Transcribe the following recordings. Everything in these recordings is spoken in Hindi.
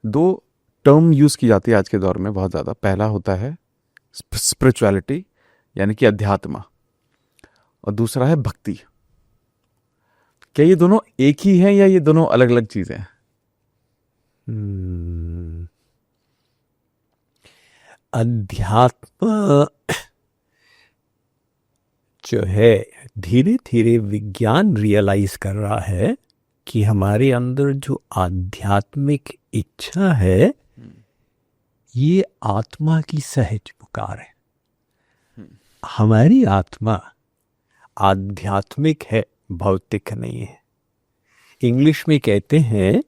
दो टर्म यूज़ की जाती है आज के दौर में बहुत ज़्यादा। पहला होता है स्पिरिचुअलिटी यानी कि अध्यात्म, और दूसरा है भक्ति। क्या ये दोनों एक ही हैं या ये दोनों अलग अलग चीज़ें हैं? अध्यात्म जो है, धीरे धीरे विज्ञान रियलाइज कर रहा है कि हमारे अंदर जो आध्यात्मिक इच्छा है ये आत्मा की सहज पुकार है। हमारी आत्मा आध्यात्मिक है, भौतिक नहीं है। इंग्लिश में कहते हैं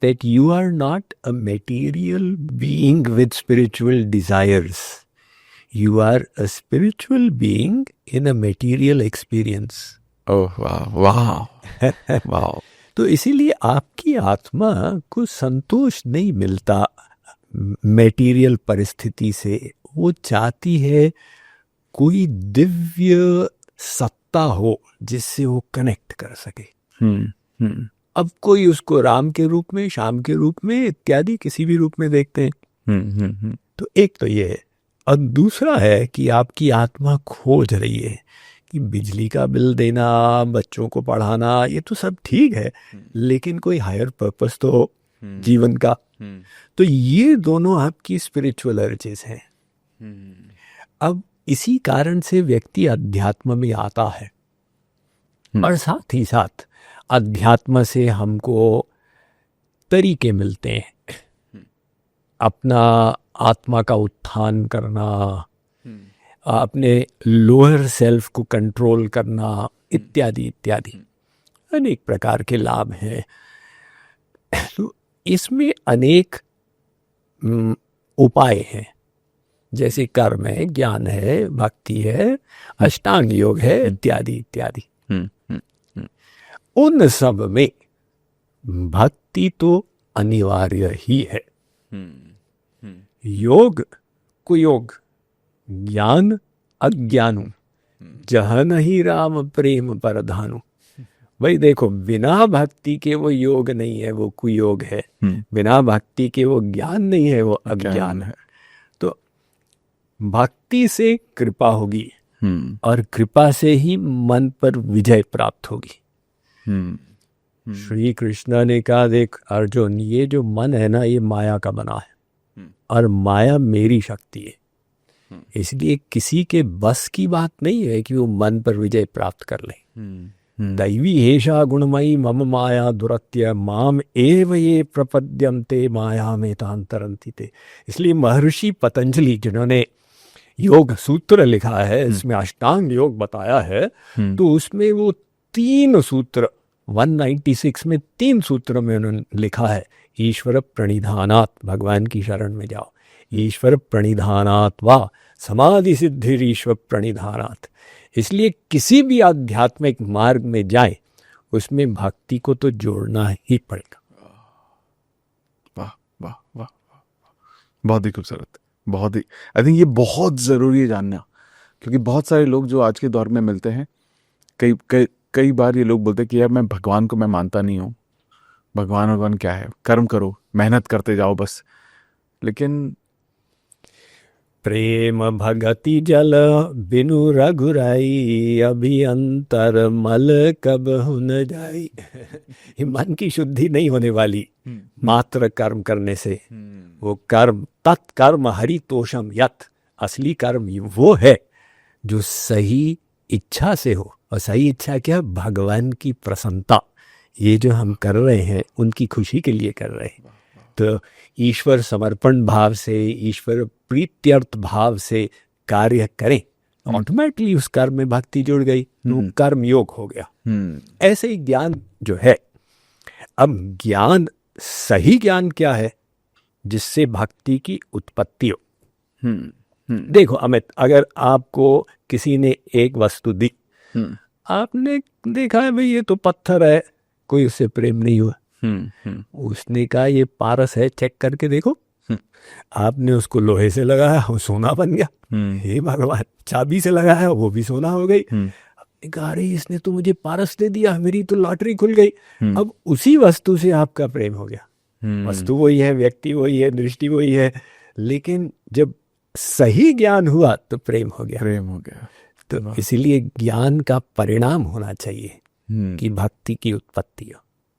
that you are not a material being with spiritual desires. You are a spiritual being in a material experience. ओह वाह वाह वाह। तो इसीलिए आपकी आत्मा को संतोष नहीं मिलता मेटीरियल परिस्थिति से। वो चाहती है कोई दिव्य सत्ता हो जिससे वो कनेक्ट कर सके। अब कोई उसको राम के रूप में, श्याम के रूप में इत्यादि किसी भी रूप में देखते हैं। तो एक तो ये है, और दूसरा है कि आपकी आत्मा खोज रही है कि बिजली का बिल देना, बच्चों को पढ़ाना, ये तो सब ठीक है, लेकिन कोई हायर पर्पस तो हो जीवन का। तो ये दोनों आपकी स्पिरिचुअल अर्जेस हैं। अब इसी कारण से व्यक्ति अध्यात्म में आता है, और साथ ही साथ अध्यात्म से हमको तरीके मिलते हैं अपना आत्मा का उत्थान करना, अपने लोअर सेल्फ को कंट्रोल करना, इत्यादि इत्यादि अनेक प्रकार के लाभ हैं। तो इसमें अनेक उपाय हैं, जैसे कर्म है, ज्ञान है, भक्ति है, अष्टांग योग है, इत्यादि इत्यादि। उन सब में भक्ति तो अनिवार्य ही है। योग कुयोग, ज्ञान अज्ञानु, जह नहीं राम प्रेम परधानु। भाई देखो, बिना भक्ति के वो योग नहीं है, वो कुयोग है। बिना भक्ति के वो ज्ञान नहीं है, वो अज्ञान है। तो भक्ति से कृपा होगी, और कृपा से ही मन पर विजय प्राप्त होगी। श्री कृष्ण ने कहा, देख अर्जुन, ये जो मन है ना, ये माया का बना है, और माया मेरी शक्ति है। इसलिए किसी के बस की बात नहीं है कि वो मन पर विजय प्राप्त कर ले। दैवी हेषा गुणमयी मम माया दुरत्य माम एव ये प्रपद्यन्ते माया में तांतरंति ते। इसलिए महर्षि पतंजलि, जिन्होंने योग सूत्र लिखा है, इसमें अष्टांग योग बताया है, तो उसमें वो 3 सूत्र 196 में 3 सूत्र में उन्होंने लिखा है, ईश्वर प्रणिधानात्, भगवान की शरण में जाओ, ईश्वर प्रणिधानात् वा समाधि सिद्धिर ईश्वर प्रणिधानात्। इसलिए किसी भी आध्यात्मिक मार्ग में जाए, उसमें भक्ति को तो जोड़ना ही पड़ेगा। वाह वाह वाह, बहुत ही खूबसूरत, बहुत ही, आई थिंक ये बहुत ज़रूरी है जानना, क्योंकि बहुत सारे लोग जो आज के दौर में मिलते हैं, कई बार ये लोग बोलते हैं कि यार मैं भगवान को मैं मानता नहीं हूँ, भगवान क्या है, कर्म करो, मेहनत करते जाओ बस। लेकिन प्रेम भगति जल बिनु रघुराई, अभियंतर मल कब हुन जाई। मन की शुद्धि नहीं होने वाली मात्र कर्म करने से। वो कर्म तत्कर्म हरितोषम यत्, असली कर्म वो है जो सही इच्छा से हो। और सही इच्छा क्या? भगवान की प्रसन्नता। ये जो हम कर रहे हैं उनकी खुशी के लिए कर रहे हैं। तो ईश्वर समर्पण भाव से, ईश्वर प्रीत्यर्थ भाव से कार्य करें, ऑटोमेटिकली उस कर्म में भक्ति जुड़ गई, तो कर्म योग हो गया। ऐसे ही ज्ञान जो है, अब ज्ञान, सही ज्ञान क्या है? जिससे भक्ति की उत्पत्ति हो। देखो अमित, अगर आपको किसी ने एक वस्तु दी, आपने देखा है भाई ये तो पत्थर है, कोई उससे प्रेम नहीं हुआ। उसने कहा ये पारस है, चेक करके देखो। आपने उसको लोहे से लगाया, वो सोना बन गया। हे भगवान, चाबी से लगाया, वो भी सोना हो गई। आपने कहा अरे इसने तो मुझे पारस दे दिया, मेरी तो लॉटरी खुल गई। अब उसी वस्तु से आपका प्रेम हो गया। वस्तु वही है, व्यक्ति वही है, दृष्टि वही है, लेकिन जब सही ज्ञान हुआ तो प्रेम हो गया। प्रेम हो गया। तो इसीलिए ज्ञान का परिणाम होना चाहिए हम्म, कि भक्ति की उत्पत्ति हो।